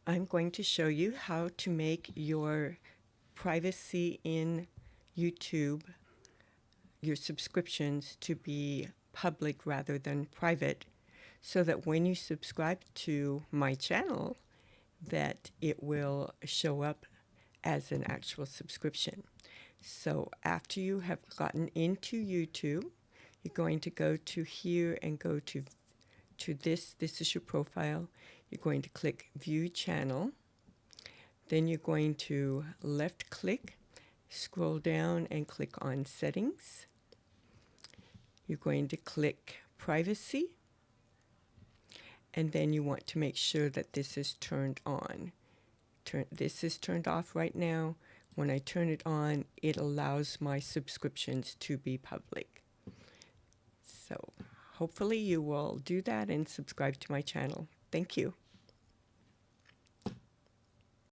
I'm going to show you how to make your privacy in YouTube, your subscriptions, to be public rather than private, so that when you subscribe to my channel, that it will show up as an actual subscription. So after you have gotten into YouTube, you're going to go to here and go to this. This is your profile. You're going to click View Channel. Then you're going to left click, scroll down and click on Settings. You're going to click Privacy. And then you want to make sure that this is turned on. This is turned off right now. When I turn it on, it allows my subscriptions to be public. So hopefully you will do that and subscribe to my channel. Thank you.